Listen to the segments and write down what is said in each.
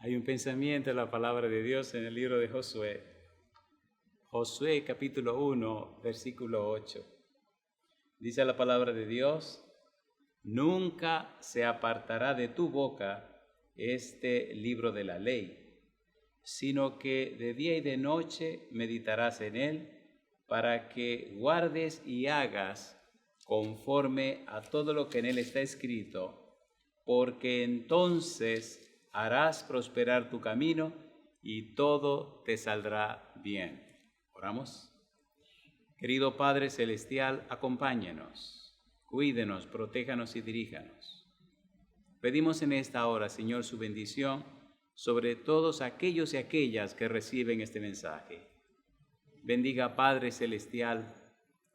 Hay un pensamiento en la palabra de Dios en el libro de Josué. Josué capítulo 1, versículo 8. Dice la palabra de Dios: nunca se apartará de tu boca este libro de la ley, sino que de día y de noche meditarás en él, para que guardes y hagas conforme a todo lo que en él está escrito, porque entonces harás prosperar tu camino y todo te saldrá bien. Oramos. Querido Padre Celestial, acompáñenos, cuídenos, protéjanos y diríjanos. Pedimos en esta hora, Señor, su bendición sobre todos aquellos y aquellas que reciben este mensaje. Bendiga, Padre Celestial,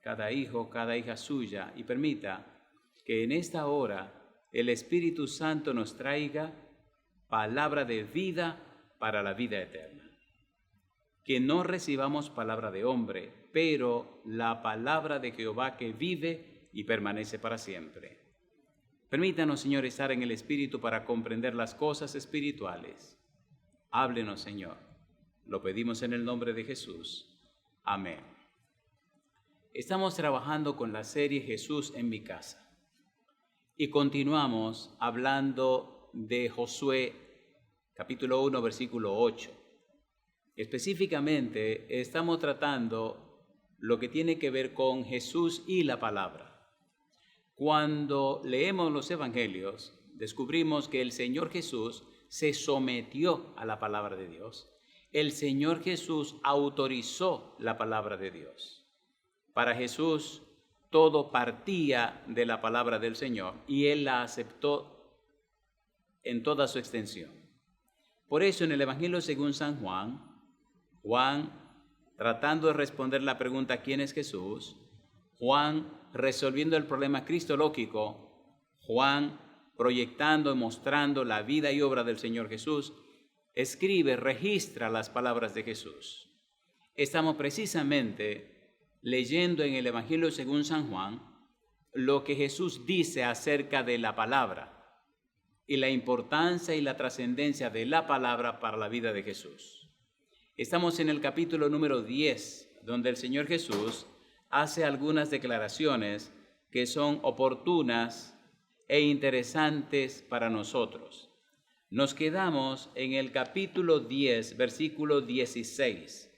cada hijo, cada hija suya, y permita que en esta hora el Espíritu Santo nos traiga palabra de vida para la vida eterna. Que no recibamos palabra de hombre, pero la palabra de Jehová que vive y permanece para siempre. Permítanos, Señor, estar en el Espíritu para comprender las cosas espirituales. Háblenos, Señor. Lo pedimos en el nombre de Jesús. Amén. Estamos trabajando con la serie Jesús en mi casa. Y continuamos hablando de Josué, capítulo 1, versículo 8. Específicamente, estamos tratando lo que tiene que ver con Jesús y la palabra. Cuando leemos los evangelios, descubrimos que el Señor Jesús se sometió a la palabra de Dios. El Señor Jesús autorizó la palabra de Dios. Para Jesús, todo partía de la palabra del Señor y Él la aceptó en toda su extensión. Por eso en el Evangelio según San Juan, tratando de responder la pregunta ¿quién es Jesús?, Juan resolviendo el problema cristológico, Juan proyectando y mostrando la vida y obra del Señor Jesús, escribe, registra las palabras de Jesús. Estamos precisamente leyendo en el Evangelio según San Juan lo que Jesús dice acerca de la palabra y la importancia y la trascendencia de la palabra para la vida de Jesús. Estamos en el capítulo número 10, donde el Señor Jesús hace algunas declaraciones que son oportunas e interesantes para nosotros. Nos quedamos en el capítulo 10, versículo 16.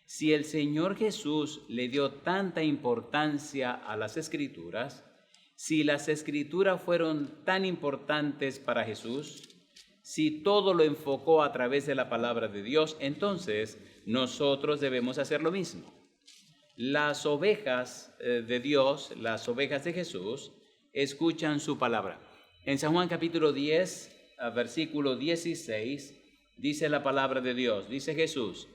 Si el Señor Jesús le dio tanta importancia a las Escrituras, si las Escrituras fueron tan importantes para Jesús, si todo lo enfocó a través de la palabra de Dios, entonces nosotros debemos hacer lo mismo. Las ovejas de Dios, las ovejas de Jesús, escuchan su palabra. En San Juan capítulo 10, versículo 16, dice la palabra de Dios, dice Jesús: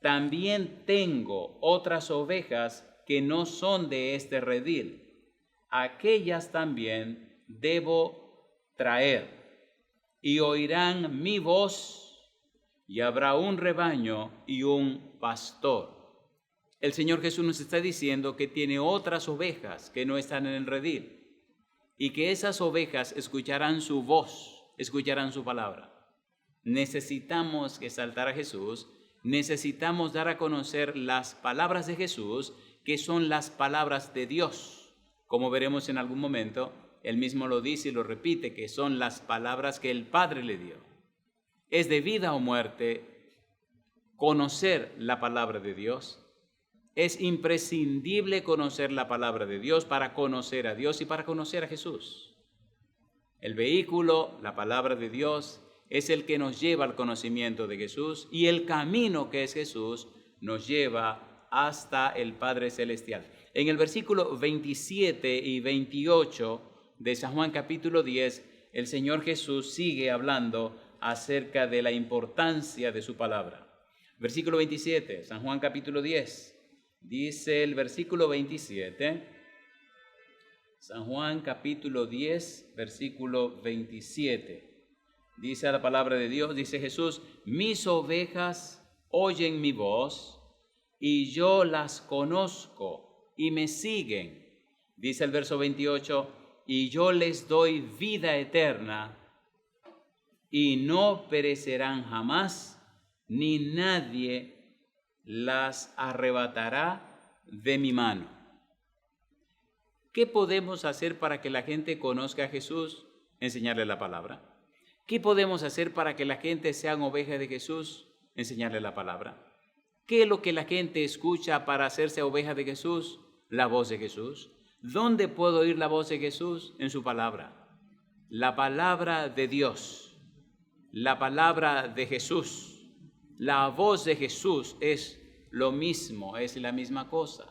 también tengo otras ovejas que no son de este redil. Aquellas también debo traer, y oirán mi voz, y habrá un rebaño y un pastor. El Señor Jesús nos está diciendo que tiene otras ovejas que no están en el redil, y que esas ovejas escucharán su voz, escucharán su palabra. Necesitamos exaltar a Jesús, necesitamos dar a conocer las palabras de Jesús, que son las palabras de Dios. Como veremos en algún momento, Él mismo lo dice y lo repite, que son las palabras que el Padre le dio. Es de vida o muerte conocer la palabra de Dios. Es imprescindible conocer la palabra de Dios para conocer a Dios y para conocer a Jesús. El vehículo, la palabra de Dios, es el que nos lleva al conocimiento de Jesús, y el camino que es Jesús nos lleva hasta el Padre Celestial. En el versículo 27 y 28 de San Juan capítulo 10, el Señor Jesús sigue hablando acerca de la importancia de su palabra. Versículo 27, San Juan capítulo 10, dice el versículo 27, San Juan capítulo 10, versículo 27. Dice la palabra de Dios, dice Jesús: mis ovejas oyen mi voz, y yo las conozco y me siguen. Dice el verso 28, y yo les doy vida eterna, y no perecerán jamás, ni nadie las arrebatará de mi mano. ¿Qué podemos hacer para que la gente conozca a Jesús? Enseñarle la palabra. ¿Qué podemos hacer para que la gente sean ovejas de Jesús? Enseñarle la palabra. ¿Qué es lo que la gente escucha para hacerse oveja de Jesús? La voz de Jesús. ¿Dónde puedo oír la voz de Jesús? En su palabra. La palabra de Dios. La palabra de Jesús. La voz de Jesús es lo mismo, es la misma cosa.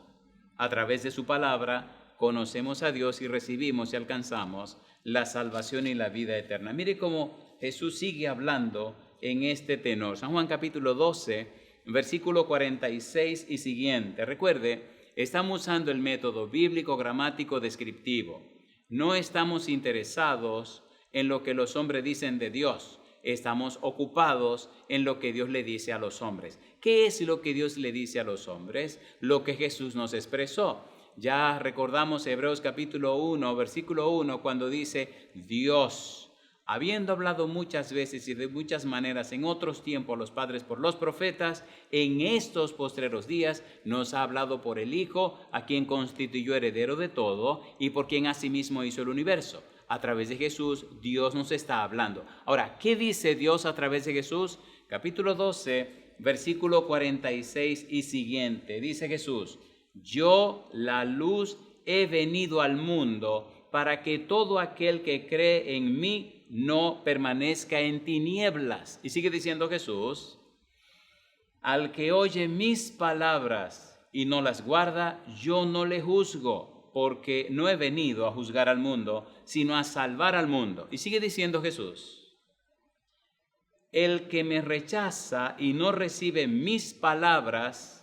A través de su palabra conocemos a Dios y recibimos y alcanzamos la salvación y la vida eterna. Mire cómo Jesús sigue hablando en este tenor. San Juan capítulo 12, versículo 46 y siguiente. Recuerde, estamos usando el método bíblico, gramático, descriptivo. No estamos interesados en lo que los hombres dicen de Dios. Estamos ocupados en lo que Dios le dice a los hombres. ¿Qué es lo que Dios le dice a los hombres? Lo que Jesús nos expresó. Ya recordamos Hebreos capítulo 1, versículo 1, cuando dice Dios, habiendo hablado muchas veces y de muchas maneras en otros tiempos los padres por los profetas, en estos postreros días nos ha hablado por el Hijo, a quien constituyó heredero de todo y por quien asimismo hizo el universo. A través de Jesús, Dios nos está hablando. Ahora, ¿qué dice Dios a través de Jesús? Capítulo 12, versículo 46 y siguiente. Dice Jesús, yo, la luz, he venido al mundo para que todo aquel que cree en mí no permanezca en tinieblas. Y sigue diciendo Jesús, al que oye mis palabras y no las guarda, yo no le juzgo, porque no he venido a juzgar al mundo, sino a salvar al mundo. Y sigue diciendo Jesús, el que me rechaza y no recibe mis palabras,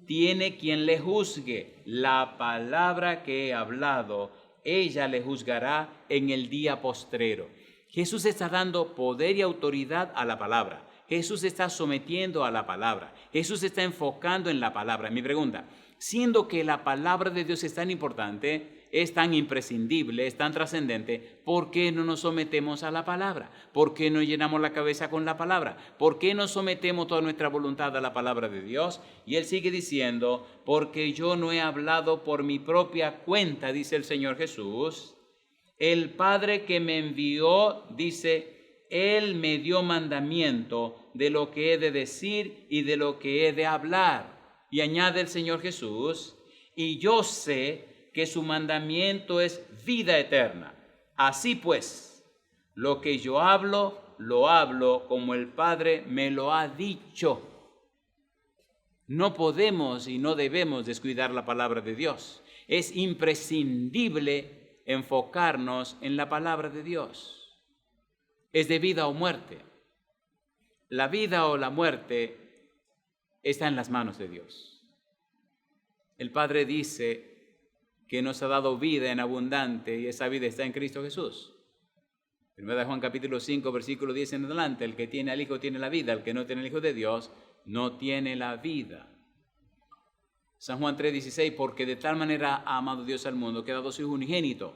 tiene quien le juzgue. La palabra que he hablado, ella le juzgará en el día postrero. Jesús está dando poder y autoridad a la palabra. Jesús está sometiendo a la palabra. Jesús está enfocando en la palabra. Mi pregunta, siendo que la palabra de Dios es tan importante, es tan imprescindible, es tan trascendente, ¿por qué no nos sometemos a la palabra? ¿Por qué no llenamos la cabeza con la palabra? ¿Por qué no sometemos toda nuestra voluntad a la palabra de Dios? Y él sigue diciendo, porque yo no he hablado por mi propia cuenta, dice el Señor Jesús. El Padre que me envió, dice, Él me dio mandamiento de lo que he de decir y de lo que he de hablar. Y añade el Señor Jesús, y yo sé que su mandamiento es vida eterna. Así pues, lo que yo hablo, lo hablo como el Padre me lo ha dicho. No podemos y no debemos descuidar la palabra de Dios. Es imprescindible enfocarnos en la palabra de Dios. Es de vida o muerte. La vida o la muerte está en las manos de Dios. El Padre dice que nos ha dado vida en abundante y esa vida está en Cristo Jesús. 1 Juan capítulo 5, versículo 10 en adelante, el que tiene al Hijo tiene la vida, el que no tiene al Hijo de Dios no tiene la vida. San Juan 3:16, porque de tal manera ha amado Dios al mundo que ha dado su Hijo unigénito,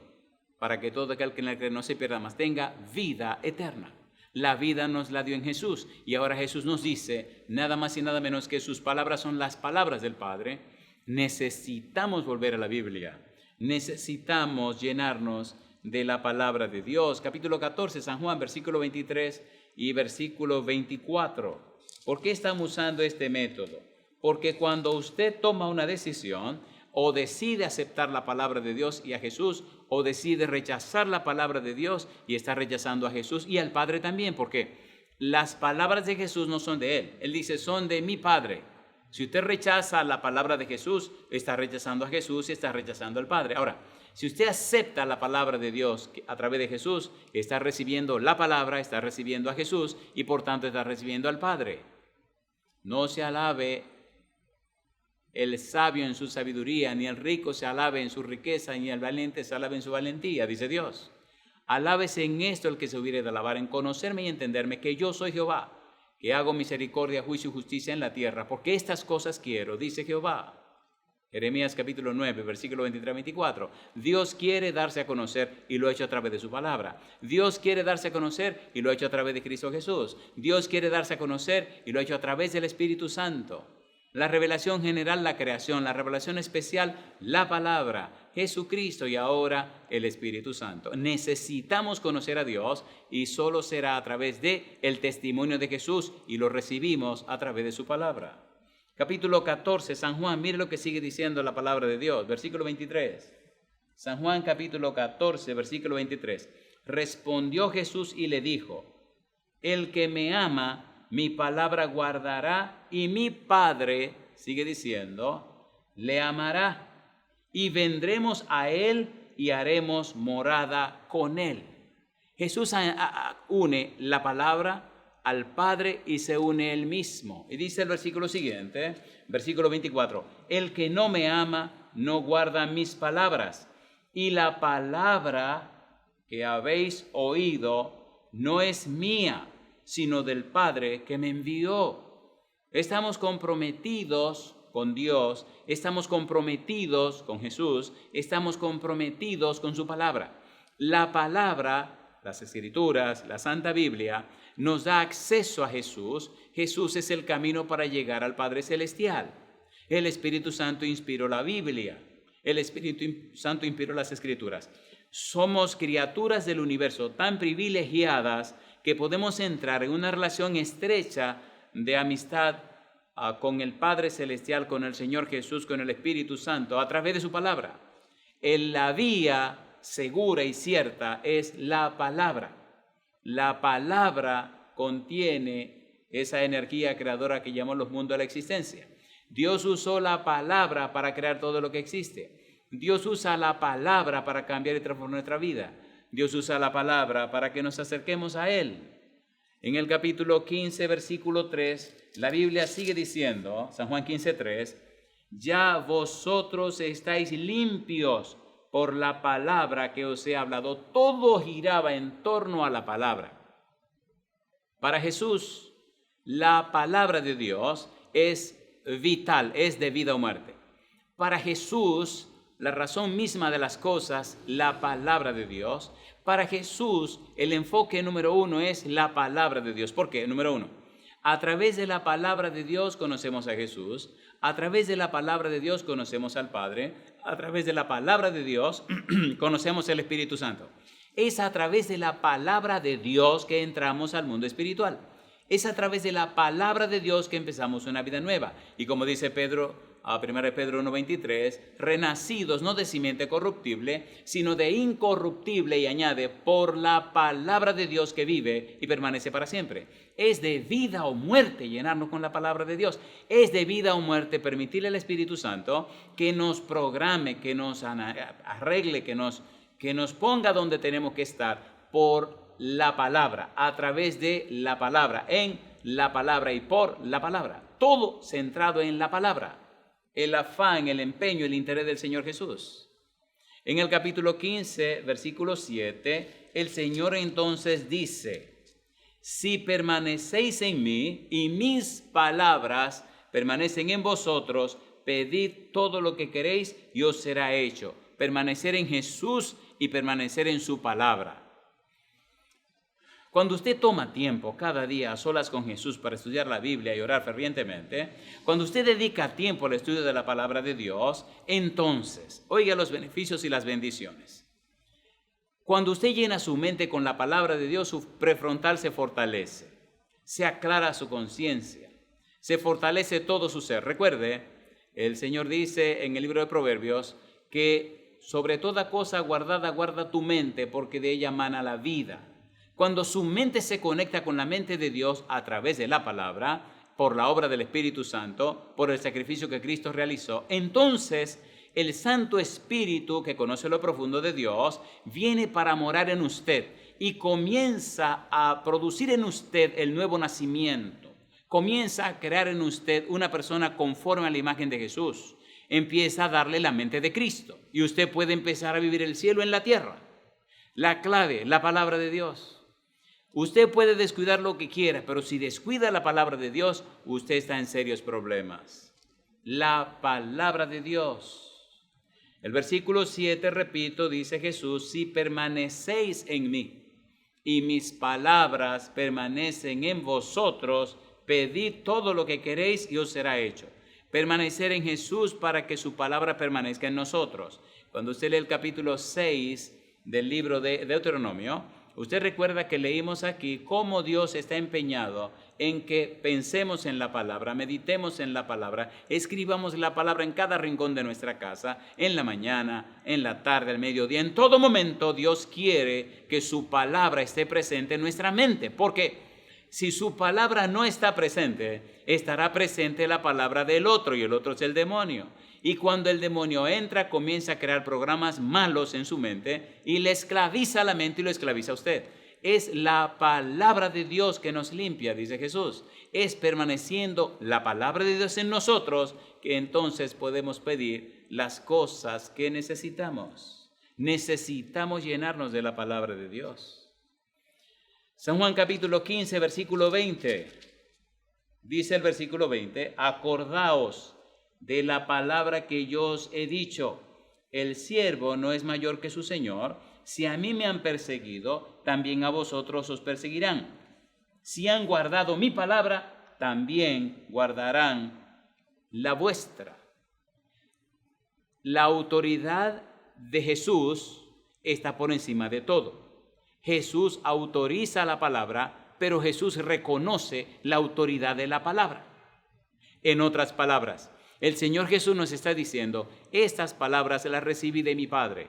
para que todo aquel que en él cree no se pierda, mas tenga vida eterna. La vida nos la dio en Jesús y ahora Jesús nos dice nada más y nada menos que sus palabras son las palabras del Padre. Necesitamos volver a la Biblia, necesitamos llenarnos de la palabra de Dios. Capítulo 14, San Juan, versículo 23 y versículo 24. ¿Por qué estamos usando este método? Porque cuando usted toma una decisión, o decide aceptar la palabra de Dios y a Jesús, o decide rechazar la palabra de Dios y está rechazando a Jesús y al Padre también, porque las palabras de Jesús no son de Él. Él dice, son de mi Padre. Si usted rechaza la palabra de Jesús, está rechazando a Jesús y está rechazando al Padre. Ahora, si usted acepta la palabra de Dios a través de Jesús, está recibiendo la palabra, está recibiendo a Jesús y por tanto está recibiendo al Padre. No se alabe el sabio en su sabiduría, ni el rico se alabe en su riqueza, ni el valiente se alabe en su valentía, dice Dios. Alábese en esto el que se hubiere de alabar, en conocerme y entenderme que yo soy Jehová, que hago misericordia, juicio y justicia en la tierra, porque estas cosas quiero, dice Jehová, Jeremías capítulo 9, versículo 23-24. Dios quiere darse a conocer y lo ha hecho a través de su palabra. Dios quiere darse a conocer y lo ha hecho a través de Cristo Jesús. Dios quiere darse a conocer y lo ha hecho a través del Espíritu Santo. La revelación general, la creación; la revelación especial, la palabra, Jesucristo, y ahora el Espíritu Santo. Necesitamos conocer a Dios y solo será a través de el testimonio de Jesús, y lo recibimos a través de su palabra. Capítulo 14, San Juan, mire lo que sigue diciendo la palabra de Dios, versículo 23. San Juan capítulo 14, versículo 23. Respondió Jesús y le dijo: el que me ama, mi palabra guardará, y mi Padre, sigue diciendo, le amará, y vendremos a él y haremos morada con él. Jesús une la palabra al Padre y se une él mismo. Y dice el versículo siguiente, versículo 24, el que no me ama no guarda mis palabras, y la palabra que habéis oído no es mía, sino del Padre que me envió. Estamos comprometidos con Dios, estamos comprometidos con Jesús, estamos comprometidos con su palabra. La palabra, las Escrituras, la Santa Biblia, nos da acceso a Jesús. Jesús es el camino para llegar al Padre Celestial. El Espíritu Santo inspiró la Biblia. El Espíritu Santo inspiró las Escrituras. Somos criaturas del universo tan privilegiadas que podemos entrar en una relación estrecha de amistad con el Padre Celestial, con el Señor Jesús, con el Espíritu Santo, a través de su palabra. La vía segura y cierta es la palabra. La palabra contiene esa energía creadora que llamamos los mundos de la existencia. Dios usó la palabra para crear todo lo que existe. Dios usa la palabra para cambiar y transformar nuestra vida. Dios usa la palabra para que nos acerquemos a Él. En el capítulo 15, versículo 3, la Biblia sigue diciendo, San Juan 15, 3, ya vosotros estáis limpios por la palabra que os he hablado. Todo giraba en torno a la palabra. Para Jesús, la palabra de Dios es vital, es de vida o muerte. Para Jesús, la razón misma de las cosas, la palabra de Dios. Para Jesús, el enfoque número uno es la palabra de Dios. ¿Por qué? Número uno, a través de la palabra de Dios conocemos a Jesús. A través de la palabra de Dios conocemos al Padre. A través de la palabra de Dios conocemos el Espíritu Santo. Es a través de la palabra de Dios que entramos al mundo espiritual. Es a través de la palabra de Dios que empezamos una vida nueva. Y como dice Pedro, a 1 Pedro 1:23, renacidos no de simiente corruptible, sino de incorruptible, y añade, por la palabra de Dios que vive y permanece para siempre. Es de vida o muerte llenarnos con la palabra de Dios. Es de vida o muerte permitirle al Espíritu Santo que nos programe, que nos arregle, que nos ponga donde tenemos que estar por la palabra, a través de la palabra, en la palabra y por la palabra. Todo centrado en la palabra. El afán, el empeño, el interés del Señor Jesús. En el capítulo 15, versículo 7, el Señor entonces dice, si permanecéis en mí y mis palabras permanecen en vosotros, pedid todo lo que queréis y os será hecho. Permanecer en Jesús y permanecer en su palabra. Cuando usted toma tiempo cada día a solas con Jesús para estudiar la Biblia y orar fervientemente, cuando usted dedica tiempo al estudio de la palabra de Dios, entonces, oiga los beneficios y las bendiciones. Cuando usted llena su mente con la palabra de Dios, su prefrontal se fortalece, se aclara su conciencia, se fortalece todo su ser. Recuerde, el Señor dice en el libro de Proverbios que sobre toda cosa guardada guarda tu mente, porque de ella mana la vida. Cuando su mente se conecta con la mente de Dios a través de la palabra, por la obra del Espíritu Santo, por el sacrificio que Cristo realizó, entonces el Santo Espíritu, que conoce lo profundo de Dios, viene para morar en usted y comienza a producir en usted el nuevo nacimiento. Comienza a crear en usted una persona conforme a la imagen de Jesús. Empieza a darle la mente de Cristo y usted puede empezar a vivir el cielo en la tierra. La clave, la palabra de Dios. Usted puede descuidar lo que quiera, pero si descuida la palabra de Dios, usted está en serios problemas. la palabra de Dios. El versículo 7, repito, dice Jesús, si permanecéis en mí y mis palabras permanecen en vosotros, pedid todo lo que queréis y os será hecho. Permanecer en Jesús para que su palabra permanezca en nosotros. Cuando usted lee el capítulo 6 del libro de Deuteronomio, usted recuerda que leímos aquí cómo Dios está empeñado en que pensemos en la palabra, meditemos en la palabra, escribamos la palabra en cada rincón de nuestra casa, en la mañana, en la tarde, al mediodía. En todo momento Dios quiere que su palabra esté presente en nuestra mente, porque si su palabra no está presente, estará presente la palabra del otro, y el otro es el demonio. Y cuando el demonio entra, comienza a crear programas malos en su mente y le esclaviza la mente y lo esclaviza a usted. Es la palabra de Dios que nos limpia, dice Jesús. Es permaneciendo la palabra de Dios en nosotros que entonces podemos pedir las cosas que necesitamos. Necesitamos llenarnos de la palabra de Dios. San Juan capítulo 15, versículo 20. Dice el versículo 20, acordaos de la palabra que yo os he dicho, el siervo no es mayor que su señor. Si a mí me han perseguido, también a vosotros os perseguirán. Si han guardado mi palabra, también guardarán la vuestra. La autoridad de Jesús está por encima de todo. Jesús autoriza la palabra, pero Jesús reconoce la autoridad de la palabra. En otras palabras, el Señor Jesús nos está diciendo, estas palabras las recibí de mi Padre.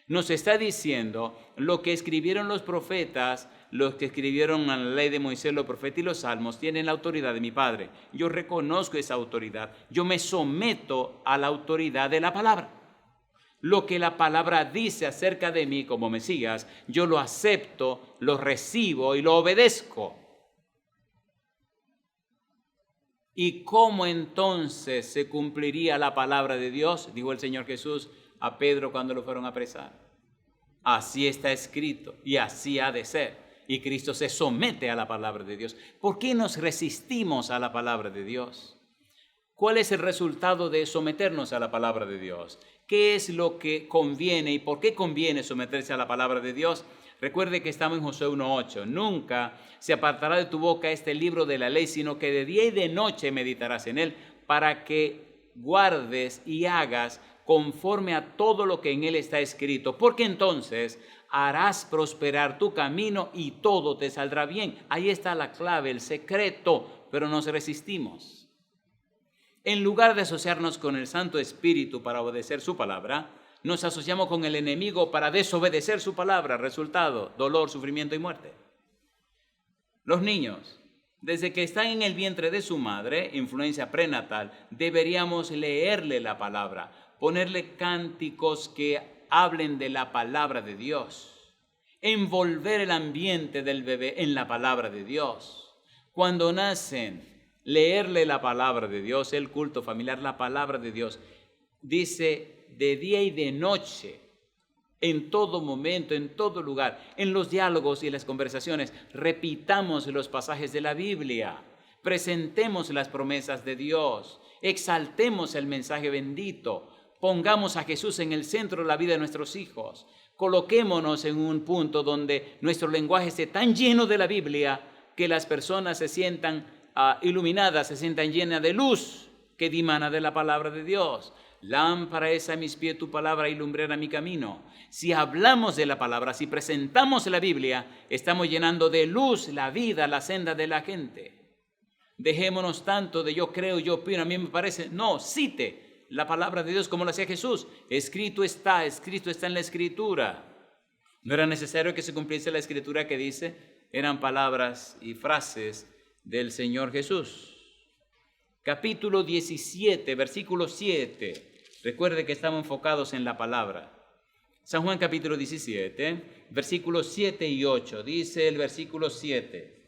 Nos está diciendo, lo que escribieron los profetas, los que escribieron la ley de Moisés, los profetas y los salmos, tienen la autoridad de mi Padre. Yo reconozco esa autoridad. Yo me someto a la autoridad de la palabra. Lo que la palabra dice acerca de mí como Mesías, yo lo acepto, lo recibo y lo obedezco. ¿Y cómo entonces se cumpliría la palabra de Dios? Dijo el Señor Jesús a Pedro cuando lo fueron a apresar. Así está escrito y así ha de ser. Y Cristo se somete a la palabra de Dios. ¿Por qué nos resistimos a la palabra de Dios? ¿Cuál es el resultado de someternos a la palabra de Dios? ¿Qué es lo que conviene y por qué conviene someterse a la palabra de Dios? Recuerde que estamos en Josué 1:8. Nunca se apartará de tu boca este libro de la ley, sino que de día y de noche meditarás en él, para que guardes y hagas conforme a todo lo que en él está escrito, porque entonces harás prosperar tu camino y todo te saldrá bien. Ahí está la clave, el secreto, pero nos resistimos. En lugar de asociarnos con el Santo Espíritu para obedecer su palabra, nos asociamos con el enemigo para desobedecer su palabra. Resultado, dolor, sufrimiento y muerte. Los niños, desde que están en el vientre de su madre, influencia prenatal, deberíamos leerle la palabra, ponerle cánticos que hablen de la palabra de Dios, envolver el ambiente del bebé en la palabra de Dios. Cuando nacen, leerle la palabra de Dios, el culto familiar, la palabra de Dios. Dice de día y de noche, en todo momento, en todo lugar, en los diálogos y las conversaciones, repitamos los pasajes de la Biblia, presentemos las promesas de Dios, exaltemos el mensaje bendito, pongamos a Jesús en el centro de la vida de nuestros hijos, coloquémonos en un punto donde nuestro lenguaje esté tan lleno de la Biblia que las personas se sientan iluminadas, se sientan llenas de luz que dimana de la palabra de Dios. Lámpara es a mis pies tu palabra y lumbrera mi camino. Si hablamos de la palabra, si presentamos la Biblia, estamos llenando de luz la vida, la senda de la gente. Dejémonos tanto de yo creo, yo opino, a mí me parece. No, cite la palabra de Dios como lo hacía Jesús. Escrito está en la Escritura. No era necesario que se cumpliese la Escritura que dice, eran palabras y frases del Señor Jesús. Capítulo 17, versículo 7. Recuerde que estamos enfocados en la palabra. San Juan capítulo 17, versículos 7 y 8. Dice el versículo 7.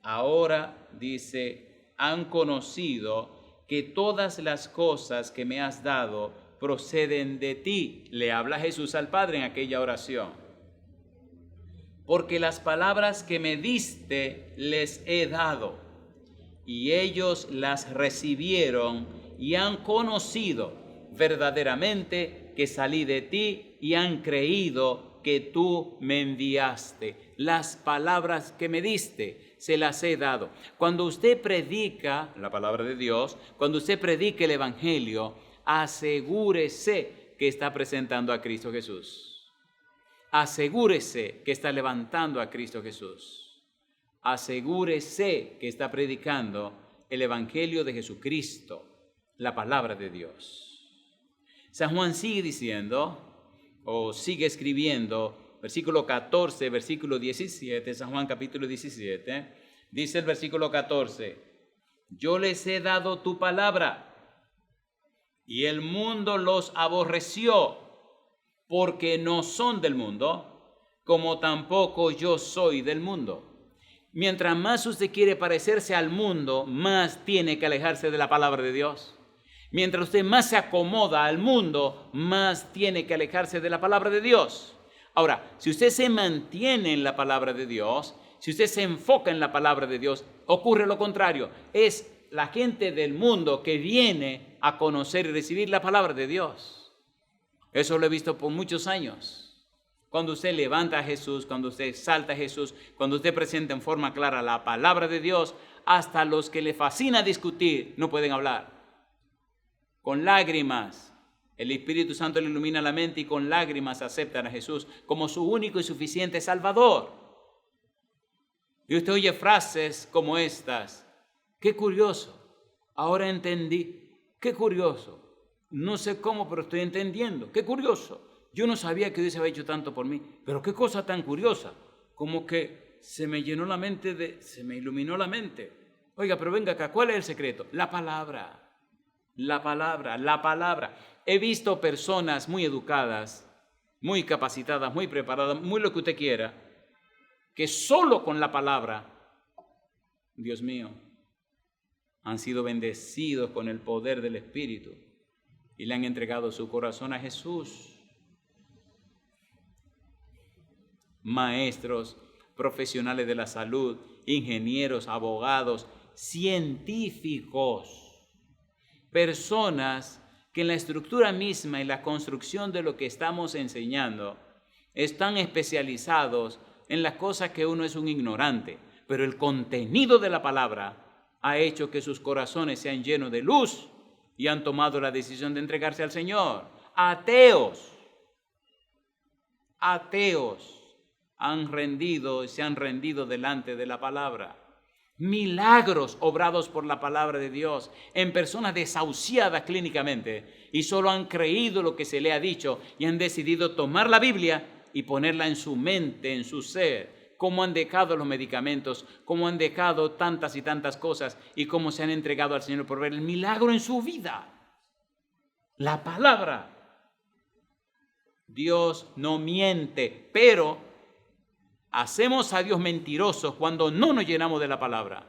Ahora, dice, han conocido que todas las cosas que me has dado proceden de ti. Le habla Jesús al Padre en aquella oración. Porque las palabras que me diste les he dado, y ellos las recibieron y han conocido verdaderamente que salí de ti y han creído que tú me enviaste. Las palabras que me diste se las he dado. Cuando usted predica la palabra de Dios, cuando usted predica el Evangelio, asegúrese que está presentando a Cristo Jesús. Asegúrese que está levantando a Cristo Jesús. Asegúrese que está predicando el Evangelio de Jesucristo, la palabra de Dios. San Juan sigue diciendo, o sigue escribiendo, versículo 14, versículo 17, San Juan capítulo 17, dice el versículo 14, yo les he dado tu palabra, y el mundo los aborreció, porque no son del mundo, como tampoco yo soy del mundo. Mientras más usted quiere parecerse al mundo, más tiene que alejarse de la palabra de Dios. Mientras usted más se acomoda al mundo, más tiene que alejarse de la palabra de Dios. Ahora, si usted se mantiene en la palabra de Dios, si usted se enfoca en la palabra de Dios, ocurre lo contrario. Es la gente del mundo que viene a conocer y recibir la palabra de Dios. Eso lo he visto por muchos años. Cuando usted levanta a Jesús, cuando usted exalta a Jesús, cuando usted presenta en forma clara la palabra de Dios, hasta los que le fascina discutir no pueden hablar. Con lágrimas, el Espíritu Santo le ilumina la mente y con lágrimas aceptan a Jesús como su único y suficiente Salvador. Y usted oye frases como estas. Qué curioso, ahora entendí. Qué curioso. No sé cómo, pero estoy entendiendo. Qué curioso. Yo no sabía que Dios había hecho tanto por mí, pero qué cosa tan curiosa, como que se me llenó la mente, se me iluminó la mente. Oiga, pero venga acá, ¿cuál es el secreto? La palabra, la palabra, la palabra. He visto personas muy educadas, muy capacitadas, muy preparadas, muy lo que usted quiera, que solo con la palabra, Dios mío, han sido bendecidos con el poder del Espíritu y le han entregado su corazón a Jesús. Maestros, profesionales de la salud, ingenieros, abogados, científicos, personas que en la estructura misma y la construcción de lo que estamos enseñando están especializados en las cosas que uno es un ignorante, pero el contenido de la palabra ha hecho que sus corazones sean llenos de luz y han tomado la decisión de entregarse al Señor. Ateos se han rendido delante de la palabra. Milagros obrados por la palabra de Dios en personas desahuciadas clínicamente y solo han creído lo que se le ha dicho y han decidido tomar la Biblia y ponerla en su mente, en su ser. Cómo han dejado los medicamentos, cómo han dejado tantas y tantas cosas y cómo se han entregado al Señor por ver el milagro en su vida. La palabra. Dios no miente, pero hacemos a Dios mentirosos cuando no nos llenamos de la palabra,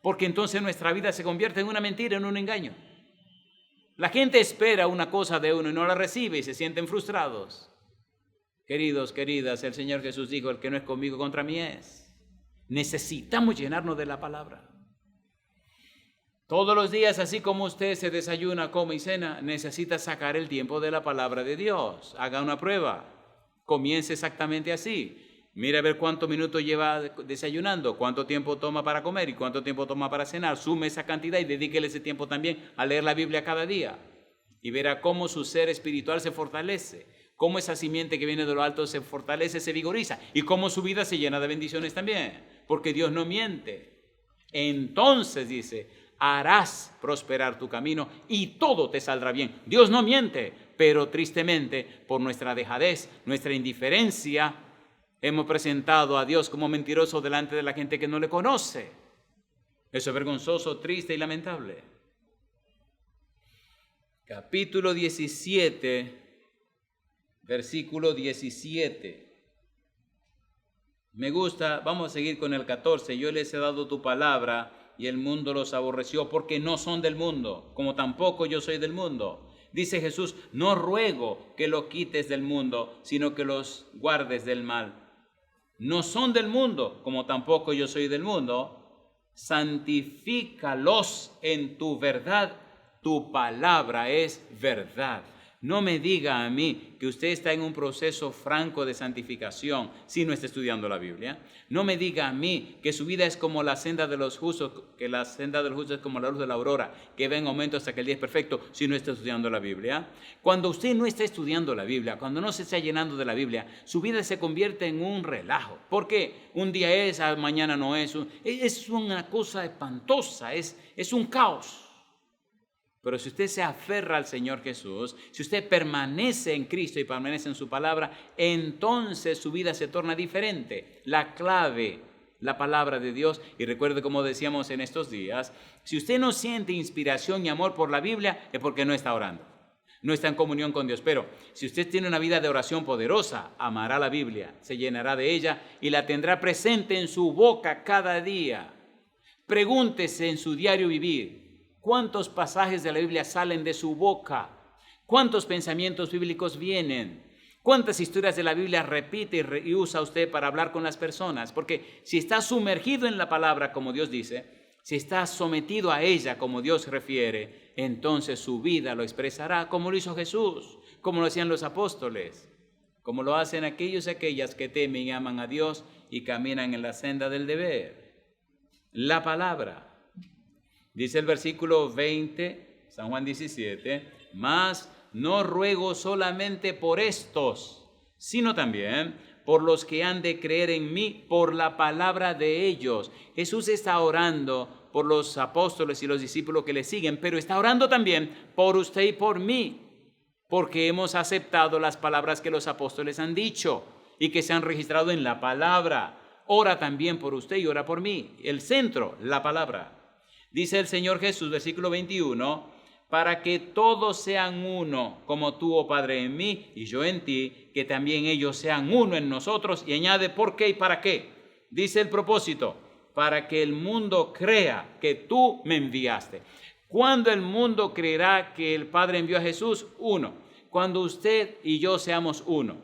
porque entonces nuestra vida se convierte en una mentira, en un engaño. La gente espera una cosa de uno y no la recibe y se sienten frustrados. Queridos, queridas, el Señor Jesús dijo, el que no es conmigo contra mí es. Necesitamos llenarnos de la palabra. Todos los días, así como usted se desayuna, come y cena, necesita sacar el tiempo de la palabra de Dios. Haga una prueba. Comience exactamente así. Mira a ver cuántos minutos lleva desayunando, cuánto tiempo toma para comer y cuánto tiempo toma para cenar. Sume esa cantidad y dedíquele ese tiempo también a leer la Biblia cada día. Y verá cómo su ser espiritual se fortalece, cómo esa simiente que viene de lo alto se fortalece, se vigoriza y cómo su vida se llena de bendiciones también, porque Dios no miente. Entonces dice, harás prosperar tu camino y todo te saldrá bien. Dios no miente, pero tristemente por nuestra dejadez, nuestra indiferencia, hemos presentado a Dios como mentiroso delante de la gente que no le conoce. Eso es vergonzoso, triste y lamentable. Capítulo 17, versículo 17. Me gusta, vamos a seguir con el 14. Yo les he dado tu palabra y el mundo los aborreció porque no son del mundo, como tampoco yo soy del mundo. Dice Jesús, no ruego que lo quites del mundo, sino que los guardes del mal. No son del mundo, como tampoco yo soy del mundo. Santifícalos en tu verdad. Tu palabra es verdad. No me diga a mí que usted está en un proceso franco de santificación si no está estudiando la Biblia. No me diga a mí que su vida es como la senda de los justos, que la senda de los justos es como la luz de la aurora, que va en aumento hasta que el día es perfecto si no está estudiando la Biblia. Cuando usted no está estudiando la Biblia, cuando no se está llenando de la Biblia, su vida se convierte en un relajo. ¿Por qué? Un día es, mañana no es. Es una cosa espantosa, es un caos. Pero si usted se aferra al Señor Jesús, si usted permanece en Cristo y permanece en su palabra, entonces su vida se torna diferente. La clave, la palabra de Dios. Y recuerde como decíamos en estos días, si usted no siente inspiración y amor por la Biblia, es porque no está orando. No está en comunión con Dios. Pero si usted tiene una vida de oración poderosa, amará la Biblia, se llenará de ella y la tendrá presente en su boca cada día. Pregúntese en su diario vivir. ¿Cuántos pasajes de la Biblia salen de su boca? ¿Cuántos pensamientos bíblicos vienen? ¿Cuántas historias de la Biblia repite y usa usted para hablar con las personas? Porque si está sumergido en la palabra, como Dios dice, si está sometido a ella, como Dios refiere, entonces su vida lo expresará como lo hizo Jesús, como lo hacían los apóstoles, como lo hacen aquellos y aquellas que temen y aman a Dios y caminan en la senda del deber. La palabra. Dice el versículo 20, San Juan 17, mas no ruego solamente por estos, sino también por los que han de creer en mí por la palabra de ellos. Jesús está orando por los apóstoles y los discípulos que le siguen, pero está orando también por usted y por mí, porque hemos aceptado las palabras que los apóstoles han dicho y que se han registrado en la palabra. Ora también por usted y ora por mí. El centro, la palabra. Dice el Señor Jesús, versículo 21, para que todos sean uno, como tú, oh Padre, en mí y yo en ti, que también ellos sean uno en nosotros. Y añade, ¿por qué y para qué? Dice el propósito, para que el mundo crea que tú me enviaste. ¿Cuándo el mundo creerá que el Padre envió a Jesús? Uno, cuando usted y yo seamos uno.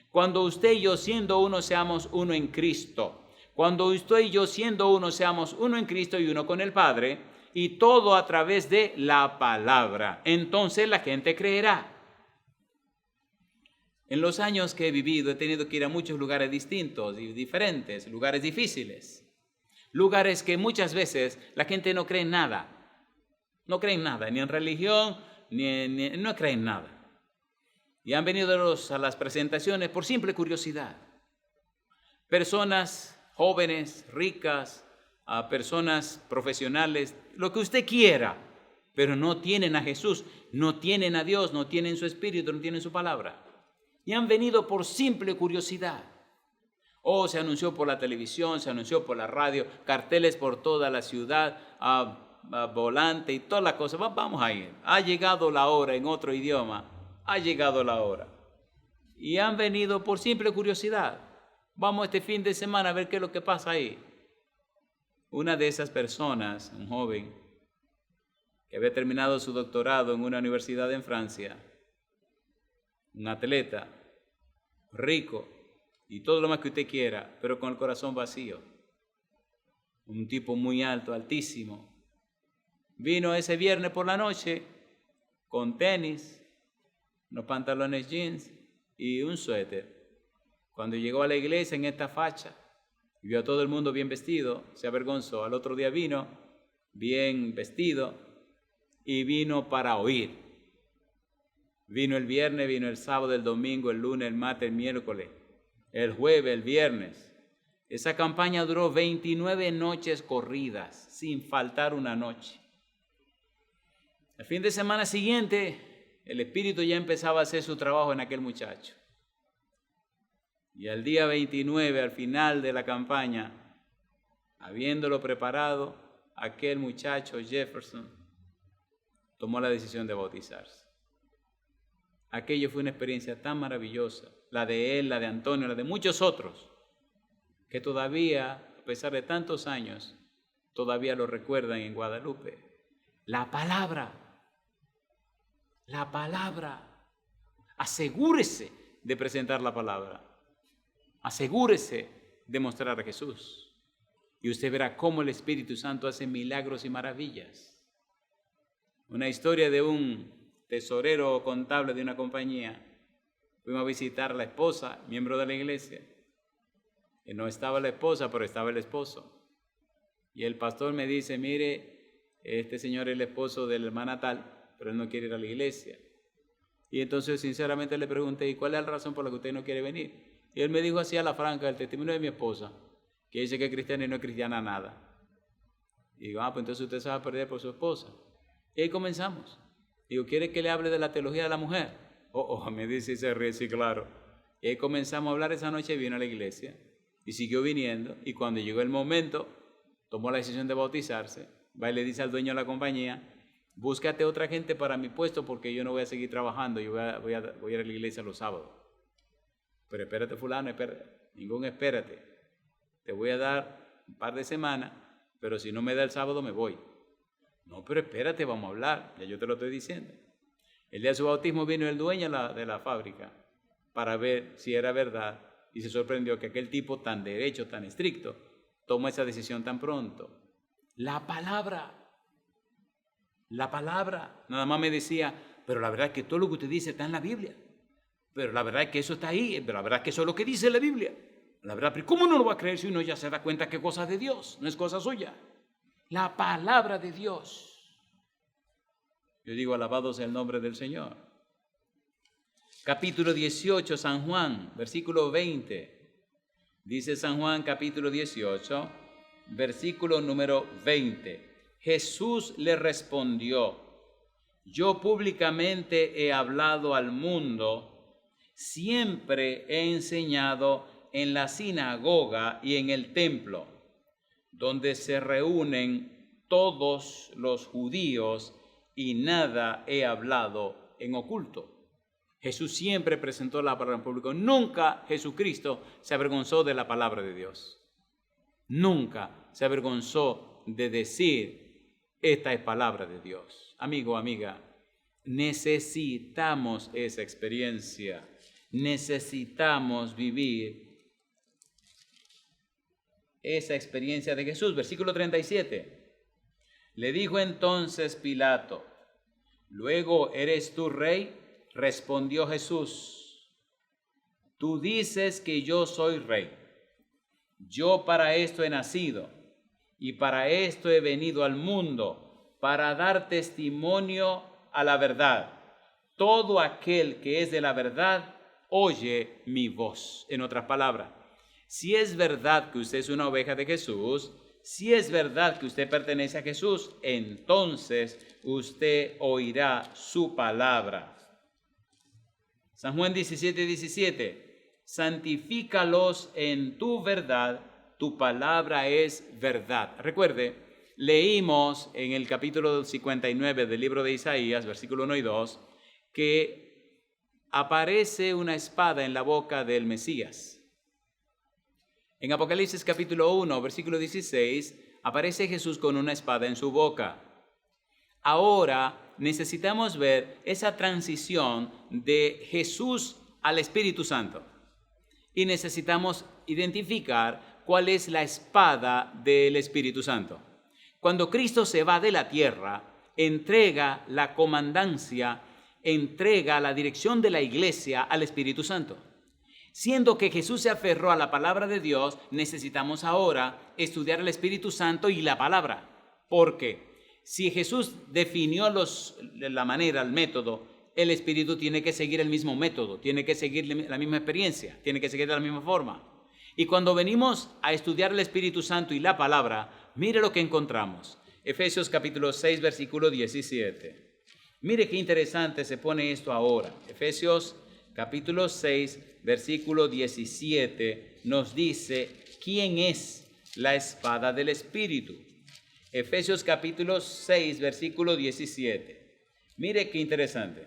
Cuando usted y yo siendo uno seamos uno en Cristo. Cuando usted y yo siendo uno seamos uno en Cristo y uno con el Padre, y todo a través de la palabra, entonces la gente creerá. En los años que he vivido he tenido que ir a muchos lugares distintos y diferentes, lugares difíciles, lugares que muchas veces la gente no cree en nada. No cree en nada, ni en religión, no cree en nada. Y han venido a las presentaciones por simple curiosidad. Personas jóvenes, ricas, a personas profesionales, lo que usted quiera, pero no tienen a Jesús, no tienen a Dios, no tienen su espíritu, no tienen su palabra. Y han venido por simple curiosidad. Se anunció por la televisión, se anunció por la radio, carteles por toda la ciudad, volante y toda la cosa. Vamos a ir. Ha llegado la hora en otro idioma, ha llegado la hora. Y han venido por simple curiosidad. Vamos este fin de semana a ver qué es lo que pasa ahí. Una de esas personas, un joven, que había terminado su doctorado en una universidad en Francia, un atleta, rico, y todo lo más que usted quiera, pero con el corazón vacío. Un tipo muy alto, altísimo. Vino ese viernes por la noche con tenis, unos pantalones jeans y un suéter. Cuando llegó a la iglesia en esta facha y vio a todo el mundo bien vestido, se avergonzó. Al otro día vino bien vestido y vino para oír. Vino el viernes, vino el sábado, el domingo, el lunes, el martes, el miércoles, el jueves, el viernes. Esa campaña duró 29 noches corridas, sin faltar una noche. El fin de semana siguiente, el Espíritu ya empezaba a hacer su trabajo en aquel muchacho. Y al día 29, al final de la campaña, habiéndolo preparado, aquel muchacho Jefferson tomó la decisión de bautizarse. Aquello fue una experiencia tan maravillosa, la de él, la de Antonio, la de muchos otros, que todavía, a pesar de tantos años, todavía lo recuerdan en Guadalupe. La palabra, asegúrese de presentar la palabra. Asegúrese de mostrar a Jesús y usted verá cómo el Espíritu Santo hace milagros y maravillas. Una historia de un tesorero contable de una compañía. Fuimos a visitar a la esposa, miembro de la iglesia. Y no estaba la esposa, pero estaba el esposo. Y el pastor me dice, mire, este señor es el esposo de la hermana tal, pero él no quiere ir a la iglesia. Y entonces sinceramente le pregunté, ¿y cuál es la razón por la que usted no quiere venir? Y él me dijo así a la franca, el testimonio de mi esposa, que dice que es cristiana y no es cristiana nada. Y digo, pues entonces usted se va a perder por su esposa. Y ahí comenzamos. Digo, ¿quiere que le hable de la teología de la mujer? Me dice y se ríe, sí, claro. Y ahí comenzamos a hablar esa noche y vino a la iglesia. Y siguió viniendo. Y cuando llegó el momento, tomó la decisión de bautizarse. Va y le dice al dueño de la compañía, búscate otra gente para mi puesto porque yo no voy a seguir trabajando. Yo voy a ir a la iglesia los sábados. Pero espérate, fulano, espérate. Ningún espérate. Te voy a dar un par de semanas, pero si no me da el sábado me voy. No, pero espérate, vamos a hablar. Ya yo te lo estoy diciendo. El día de su bautismo vino el dueño de la fábrica para ver si era verdad y se sorprendió que aquel tipo tan derecho, tan estricto, tomó esa decisión tan pronto. La palabra. Nada más me decía, pero la verdad es que todo lo que usted dice está en la Biblia. Pero la verdad es que eso está ahí, pero la verdad es que eso es lo que dice la Biblia. La verdad, pero ¿cómo no lo va a creer si uno ya se da cuenta que es cosa de Dios, no es cosa suya? La palabra de Dios. Yo digo, alabado sea el nombre del Señor. Capítulo 18, San Juan, versículo 20. Dice San Juan, capítulo 18, versículo número 20. Jesús le respondió, yo públicamente he hablado al mundo, siempre he enseñado en la sinagoga y en el templo, donde se reúnen todos los judíos y nada he hablado en oculto. Jesús siempre presentó la palabra en público. Nunca Jesucristo se avergonzó de la palabra de Dios. Nunca se avergonzó de decir, esta es palabra de Dios. Amigo, amiga, necesitamos esa experiencia. Necesitamos vivir esa experiencia de Jesús. Versículo 37. Le dijo entonces Pilato, ¿luego eres tú rey? Respondió Jesús, tú dices que yo soy rey. Yo para esto he nacido y para esto he venido al mundo, para dar testimonio a la verdad. Todo aquel que es de la verdad oye mi voz. En otras palabras, si es verdad que usted es una oveja de Jesús, si es verdad que usted pertenece a Jesús, entonces usted oirá su palabra. San Juan 17:17, santifícalos en tu verdad, tu palabra es verdad. Recuerde, leímos en el capítulo 59 del libro de Isaías, versículo 1 y 2, que aparece una espada en la boca del Mesías. En Apocalipsis capítulo 1, versículo 16, aparece Jesús con una espada en su boca. Ahora necesitamos ver esa transición de Jesús al Espíritu Santo. Y necesitamos identificar cuál es la espada del Espíritu Santo. Cuando Cristo se va de la tierra, entrega la comandancia, entrega la dirección de la iglesia al Espíritu Santo. Siendo que Jesús se aferró a la palabra de Dios, necesitamos ahora estudiar el Espíritu Santo y la palabra. ¿Por qué? Si Jesús definió la manera, el método, el Espíritu tiene que seguir el mismo método, tiene que seguir la misma experiencia, tiene que seguir de la misma forma. Y cuando venimos a estudiar el Espíritu Santo y la palabra, mire lo que encontramos. Efesios capítulo 6, versículo 17. Mire qué interesante se pone esto ahora. Efesios capítulo 6, versículo 17 nos dice quién es la espada del Espíritu. Efesios capítulo 6, versículo 17. Mire qué interesante.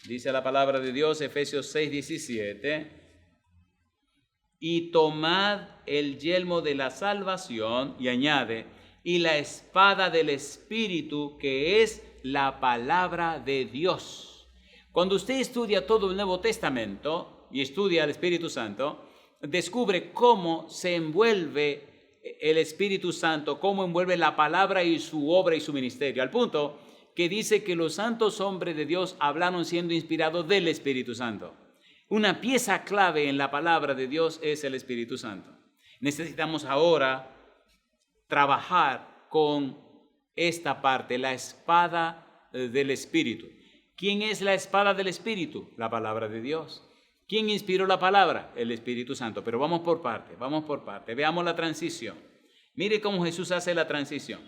Dice la palabra de Dios, Efesios 6, 17. Y tomad el yelmo de la salvación, y añade, y la espada del Espíritu, que es la palabra de Dios. Cuando usted estudia todo el Nuevo Testamento y estudia el Espíritu Santo, descubre cómo se envuelve el Espíritu Santo, cómo envuelve la palabra y su obra y su ministerio, al punto que dice que los santos hombres de Dios hablaron siendo inspirados del Espíritu Santo. Una pieza clave en la palabra de Dios es el Espíritu Santo. Necesitamos ahora trabajar con esta parte, la espada del Espíritu. ¿Quién es la espada del Espíritu? La palabra de Dios. ¿Quién inspiró la palabra? El Espíritu Santo. Pero vamos por parte. Veamos la transición. Mire cómo Jesús hace la transición.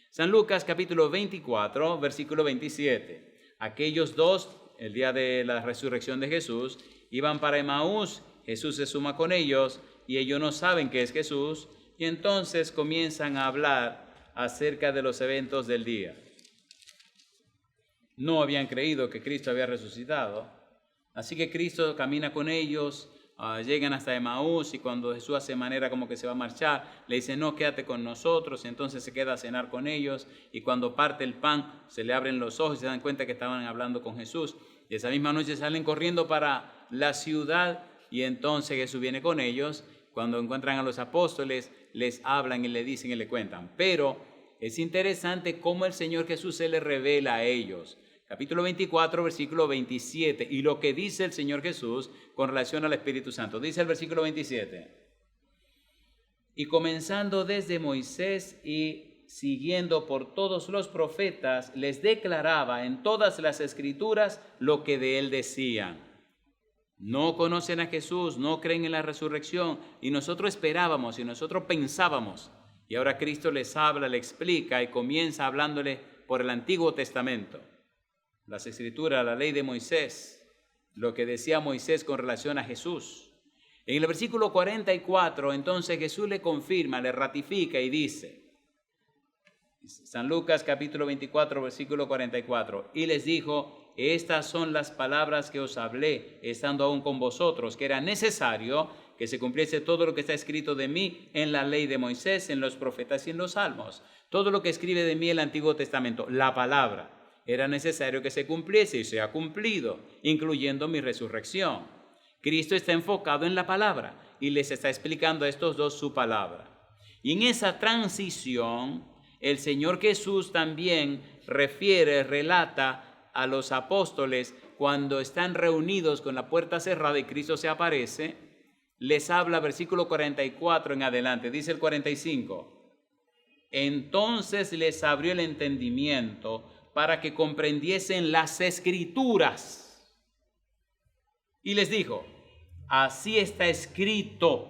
San Lucas capítulo 24, versículo 27. Aquellos dos, el día de la resurrección de Jesús, iban para Emaús. Jesús se suma con ellos y ellos no saben qué es Jesús. Y entonces comienzan a hablar acerca de los eventos del día. No habían creído que Cristo había resucitado. Así que Cristo camina con ellos, llegan hasta Emaús y cuando Jesús hace manera como que se va a marchar, le dice, no, quédate con nosotros. Y entonces se queda a cenar con ellos y cuando parte el pan se le abren los ojos y se dan cuenta que estaban hablando con Jesús. Y esa misma noche salen corriendo para la ciudad y entonces Jesús viene con ellos. Cuando encuentran a los apóstoles, les hablan y le dicen y le cuentan. Pero es interesante cómo el Señor Jesús se le revela a ellos. Capítulo 24, versículo 27. Y lo que dice el Señor Jesús con relación al Espíritu Santo. Dice el versículo 27. Y comenzando desde Moisés y siguiendo por todos los profetas, les declaraba en todas las Escrituras lo que de él decían. No conocen a Jesús, no creen en la resurrección, y nosotros esperábamos y nosotros pensábamos. Y ahora Cristo les habla, le explica y comienza hablándole por el Antiguo Testamento. Las Escrituras, la ley de Moisés, lo que decía Moisés con relación a Jesús. En el versículo 44, entonces Jesús le confirma, le ratifica y dice, San Lucas capítulo 24, versículo 44, y les dijo, estas son las palabras que os hablé, estando aún con vosotros, que era necesario que se cumpliese todo lo que está escrito de mí en la ley de Moisés, en los profetas y en los salmos. Todo lo que escribe de mí el Antiguo Testamento, la palabra, era necesario que se cumpliese y se ha cumplido, incluyendo mi resurrección. Cristo está enfocado en la palabra y les está explicando a estos dos su palabra. Y en esa transición, el Señor Jesús también relata a los apóstoles cuando están reunidos con la puerta cerrada y Cristo se aparece, les habla versículo 44 en adelante, dice el 45. Entonces les abrió el entendimiento para que comprendiesen las Escrituras. Y les dijo, así está escrito,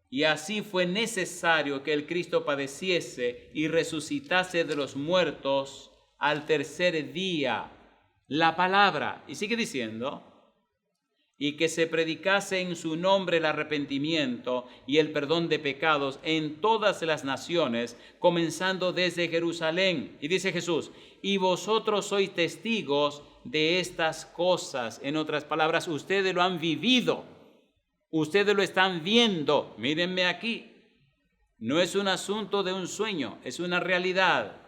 y así fue necesario que el Cristo padeciese y resucitase de los muertos al tercer día, la palabra, y sigue diciendo, y que se predicase en su nombre el arrepentimiento y el perdón de pecados en todas las naciones, comenzando desde Jerusalén. Y dice Jesús, y vosotros sois testigos de estas cosas. En otras palabras, ustedes lo han vivido, ustedes lo están viendo. Mírenme aquí, no es un asunto de un sueño, es una realidad.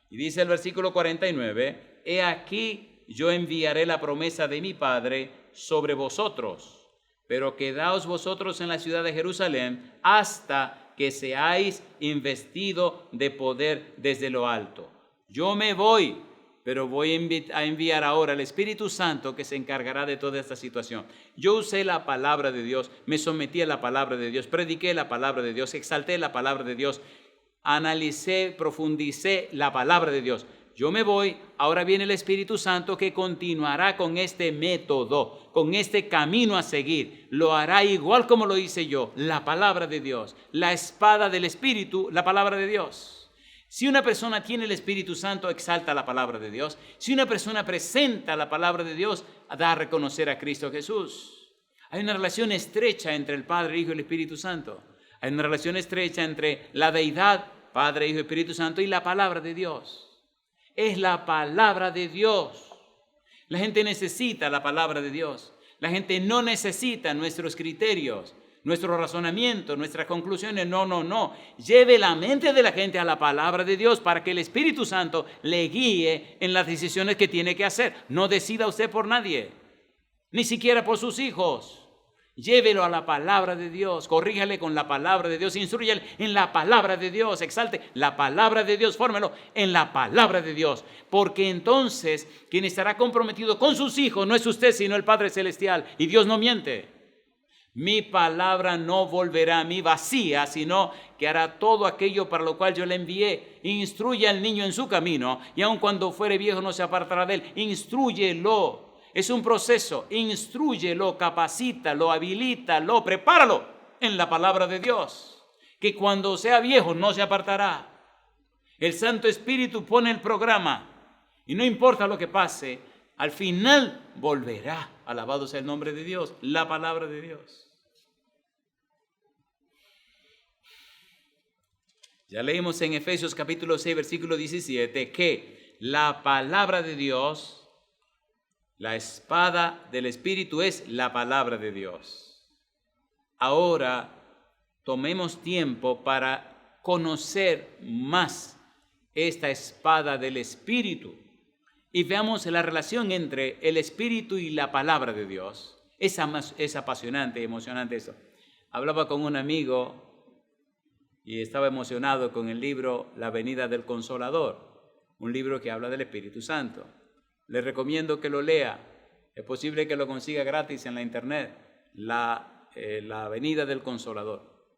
Y dice el versículo 49, he aquí yo enviaré la promesa de mi Padre sobre vosotros, pero quedaos vosotros en la ciudad de Jerusalén hasta que seáis investido de poder desde lo alto. Yo me voy, pero voy a enviar ahora al Espíritu Santo que se encargará de toda esta situación. Yo usé la palabra de Dios, me sometí a la palabra de Dios, prediqué la palabra de Dios, exalté la palabra de Dios, analicé, profundicé la palabra de Dios. Yo me voy, ahora viene el Espíritu Santo que continuará con este método, con este camino a seguir. Lo hará igual como lo hice yo, la palabra de Dios, la espada del Espíritu, la palabra de Dios. Si una persona tiene el Espíritu Santo, exalta la palabra de Dios. Si una persona presenta la palabra de Dios, da a reconocer a Cristo Jesús. Hay una relación estrecha entre el Padre, el Hijo y el Espíritu Santo. Hay una relación estrecha entre la deidad, Padre, Hijo y Espíritu Santo, y la palabra de Dios. Es la palabra de Dios. La gente necesita la palabra de Dios. La gente no necesita nuestros criterios, nuestro razonamiento, nuestras conclusiones. No. Lleve la mente de la gente a la palabra de Dios para que el Espíritu Santo le guíe en las decisiones que tiene que hacer. No decida usted por nadie, ni siquiera por sus hijos. Llévelo a la palabra de Dios, corríjale con la palabra de Dios, instrúyale en la palabra de Dios, exalte la palabra de Dios, fórmelo en la palabra de Dios, porque entonces quien estará comprometido con sus hijos no es usted, sino el Padre Celestial, y Dios no miente. Mi palabra no volverá a mí vacía, sino que hará todo aquello para lo cual yo le envié. Instruye al niño en su camino, y aun cuando fuere viejo no se apartará de él. Instrúyelo. Es un proceso. Instrúyelo, capacítalo, habilítalo, prepáralo en la palabra de Dios, que cuando sea viejo no se apartará. El Santo Espíritu pone el programa, y no importa lo que pase, al final volverá. Alabado sea el nombre de Dios, la palabra de Dios. Ya leímos en Efesios capítulo 6, versículo 17, que la palabra de Dios, la espada del Espíritu, es la palabra de Dios. Ahora tomemos tiempo para conocer más esta espada del Espíritu y veamos la relación entre el Espíritu y la palabra de Dios. Es apasionante, emocionante eso. Hablaba con un amigo y estaba emocionado con el libro La venida del Consolador, un libro que habla del Espíritu Santo. Le recomiendo que lo lea. Es posible que lo consiga gratis en la internet. La venida del Consolador.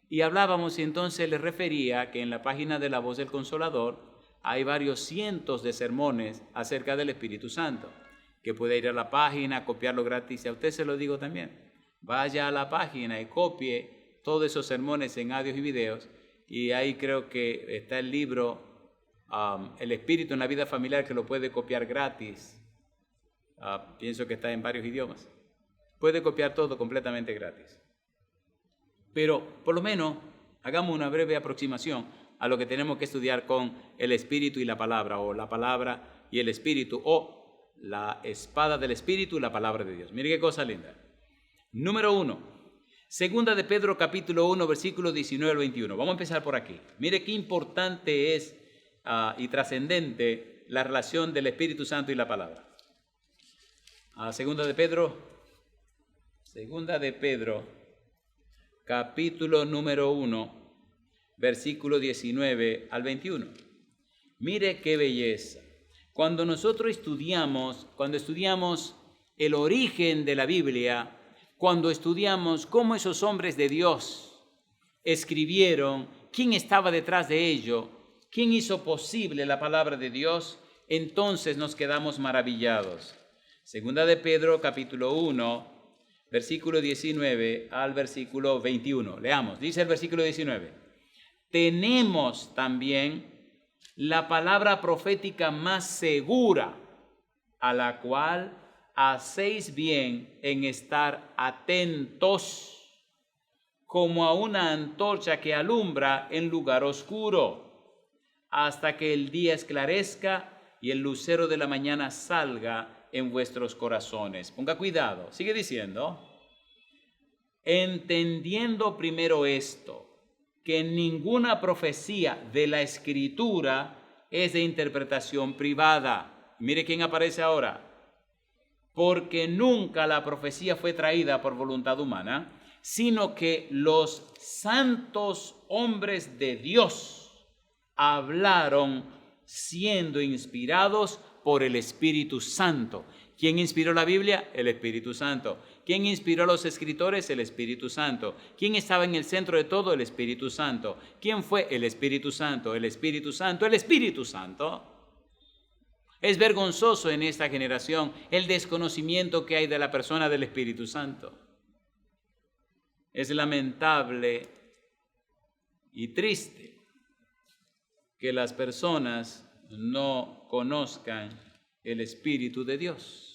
Y hablábamos y entonces le refería que en la página de La Voz del Consolador hay varios cientos de sermones acerca del Espíritu Santo, que puede ir a la página, copiarlo gratis. Y a usted se lo digo también. Vaya a la página y copie todos esos sermones en audios y videos. Y ahí creo que está el libro El Espíritu en la vida familiar, que lo puede copiar gratis. Pienso que está en varios idiomas. Puede copiar todo completamente gratis. Pero por lo menos hagamos una breve aproximación a lo que tenemos que estudiar con el Espíritu y la palabra, o la palabra y el Espíritu, o la espada del Espíritu y la palabra de Dios. Mire qué cosa linda. Número 1, segunda de Pedro capítulo 1, versículos 19 al 21. Vamos a empezar por aquí. Mire qué importante es y trascendente la relación del Espíritu Santo y la palabra. Segunda de Pedro, capítulo número 1, versículo 19 al 21. Mire qué belleza. Cuando nosotros estudiamos el origen de la Biblia, cuando estudiamos cómo esos hombres de Dios escribieron, quién estaba detrás de ello, quién hizo posible la palabra de Dios, entonces nos quedamos maravillados. Segunda de Pedro, capítulo 1, versículo 19 al versículo 21. Leamos, dice el versículo 19. Tenemos también la palabra profética más segura, a la cual hacéis bien en estar atentos, como a una antorcha que alumbra en lugar oscuro, hasta que el día esclarezca y el lucero de la mañana salga en vuestros corazones. Ponga cuidado, sigue diciendo, entendiendo primero esto, que ninguna profecía de la Escritura es de interpretación privada. Mire quién aparece ahora. Porque nunca la profecía fue traída por voluntad humana, sino que los santos hombres de Dios hablaron siendo inspirados por el Espíritu Santo. ¿Quién inspiró la Biblia? El Espíritu Santo. ¿Quién inspiró a los escritores? El Espíritu Santo. ¿Quién estaba en el centro de todo? El Espíritu Santo. ¿Quién fue? El Espíritu Santo, el Espíritu Santo, el Espíritu Santo. Es vergonzoso en esta generación el desconocimiento que hay de la persona del Espíritu Santo. Es lamentable y triste que las personas no conozcan el Espíritu de Dios.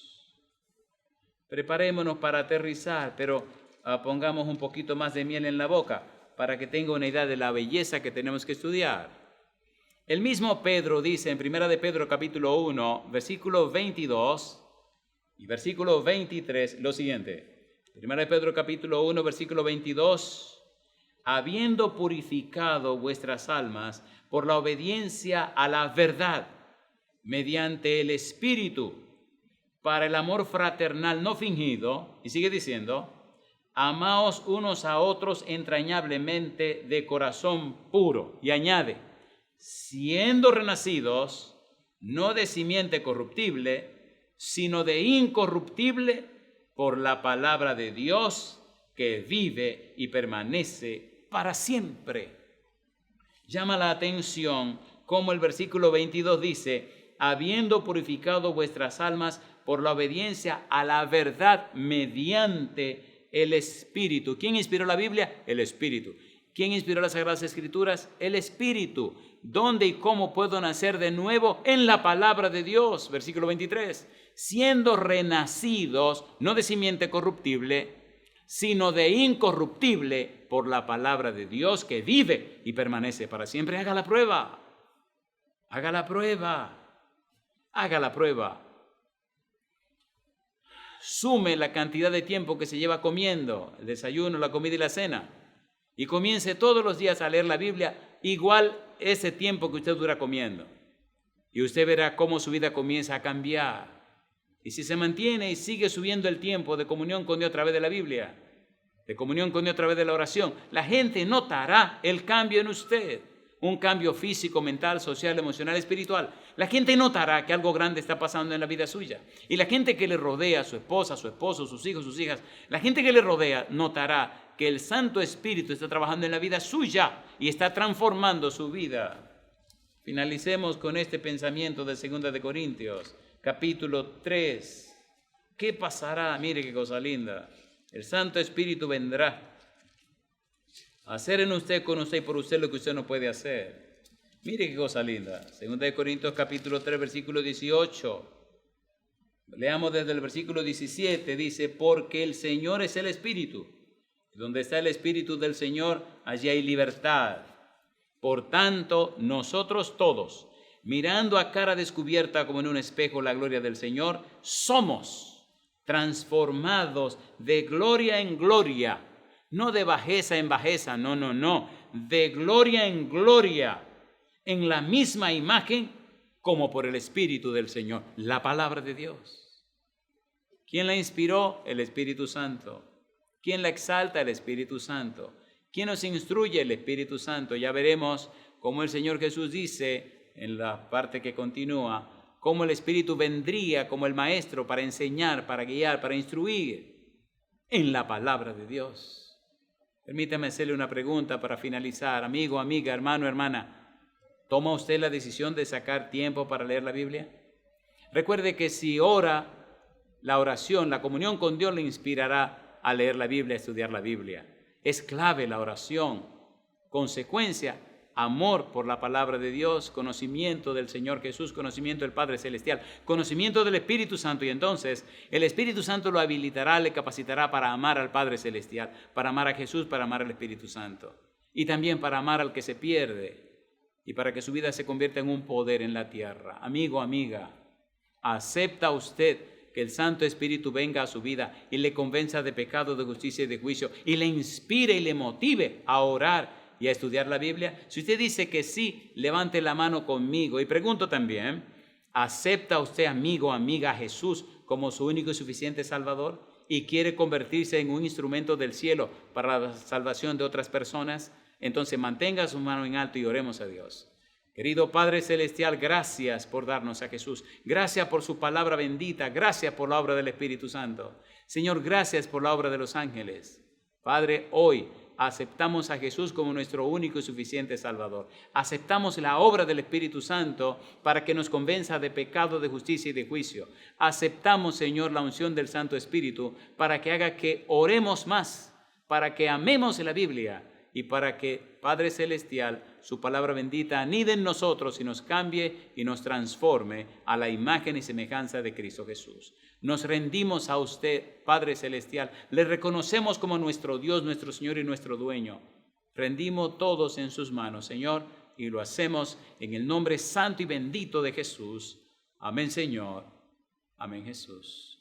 Preparémonos para aterrizar, pero pongamos un poquito más de miel en la boca para que tenga una idea de la belleza que tenemos que estudiar. El mismo Pedro dice en 1 de Pedro capítulo 1, versículo 22 y versículo 23 lo siguiente. 1 de Pedro capítulo 1, versículo 22, habiendo purificado vuestras almas por la obediencia a la verdad, mediante el Espíritu, para el amor fraternal no fingido, y sigue diciendo, amaos unos a otros entrañablemente de corazón puro. Y añade, siendo renacidos, no de simiente corruptible, sino de incorruptible, por la palabra de Dios que vive y permanece para siempre. Llama la atención como el versículo 22 dice, habiendo purificado vuestras almas por la obediencia a la verdad mediante el Espíritu. ¿Quién inspiró la Biblia? El Espíritu. ¿Quién inspiró las Sagradas Escrituras? El Espíritu. ¿Dónde y cómo puedo nacer de nuevo? En la palabra de Dios. Versículo 23. Siendo renacidos, no de simiente corruptible, sino de incorruptible por la palabra de Dios que vive y permanece para siempre. Haga la prueba. Haga la prueba. Haga la prueba. Sume la cantidad de tiempo que se lleva comiendo, el desayuno, la comida y la cena, y comience todos los días a leer la Biblia, igual ese tiempo que usted dura comiendo. Y usted verá cómo su vida comienza a cambiar. Y si se mantiene y sigue subiendo el tiempo de comunión con Dios a través de la Biblia, de comunión con Dios a través de la oración, la gente notará el cambio en usted. Un cambio físico, mental, social, emocional, espiritual. La gente notará que algo grande está pasando en la vida suya. Y la gente que le rodea, su esposa, su esposo, sus hijos, sus hijas, la gente que le rodea notará que el Santo Espíritu está trabajando en la vida suya y está transformando su vida. Finalicemos con este pensamiento de 2 de Corintios, capítulo 3. ¿Qué pasará? Mire qué cosa linda. El Santo Espíritu vendrá a hacer en usted, con usted y por usted lo que usted no puede hacer. Mire qué cosa linda. 2 de Corintios capítulo 3, versículo 18. Leamos desde el versículo 17. Dice, porque el Señor es el Espíritu. Donde está el Espíritu del Señor, allí hay libertad. Por tanto, nosotros todos, mirando a cara descubierta como en un espejo la gloria del Señor, somos transformados de gloria en gloria. No de bajeza en bajeza, no. De gloria en gloria, en la misma imagen como por el Espíritu del Señor, la palabra de Dios. ¿Quién la inspiró? El Espíritu Santo. ¿Quién la exalta? El Espíritu Santo. ¿Quién nos instruye? El Espíritu Santo. Ya veremos cómo el Señor Jesús dice en la parte que continúa, cómo el Espíritu vendría como el Maestro para enseñar, para guiar, para instruir en la palabra de Dios. Permítame hacerle una pregunta para finalizar. Amigo, amiga, hermano, hermana, ¿toma usted la decisión de sacar tiempo para leer la Biblia? Recuerde que si ora, la oración, la comunión con Dios le inspirará a leer la Biblia, a estudiar la Biblia. Es clave la oración. Consecuencia, amor por la palabra de Dios, conocimiento del Señor Jesús, conocimiento del Padre Celestial, conocimiento del Espíritu Santo. Y entonces el Espíritu Santo lo habilitará, le capacitará para amar al Padre Celestial, para amar a Jesús, para amar al Espíritu Santo. Y también para amar al que se pierde y para que su vida se convierta en un poder en la tierra. Amigo, amiga, ¿acepta usted que el Santo Espíritu venga a su vida y le convenza de pecado, de justicia y de juicio y le inspire y le motive a orar y a estudiar la Biblia? Si usted dice que sí, levante la mano conmigo. Y pregunto también, ¿acepta usted, amigo, amiga, a Jesús como su único y suficiente Salvador? ¿Y quiere convertirse en un instrumento del cielo para la salvación de otras personas? Entonces mantenga su mano en alto y oremos a Dios. Querido Padre Celestial, gracias por darnos a Jesús. Gracias por su palabra bendita. Gracias por la obra del Espíritu Santo. Señor, gracias por la obra de los ángeles. Padre, hoy aceptamos a Jesús como nuestro único y suficiente Salvador. Aceptamos la obra del Espíritu Santo para que nos convenza de pecado, de justicia y de juicio. Aceptamos, Señor, la unción del Santo Espíritu para que haga que oremos más, para que amemos la Biblia y para que, Padre Celestial, su palabra bendita anide en nosotros y nos cambie y nos transforme a la imagen y semejanza de Cristo Jesús. Nos rendimos a usted, Padre Celestial. Le reconocemos como nuestro Dios, nuestro Señor y nuestro dueño. Rendimos todos en sus manos, Señor, y lo hacemos en el nombre santo y bendito de Jesús. Amén, Señor. Amén, Jesús.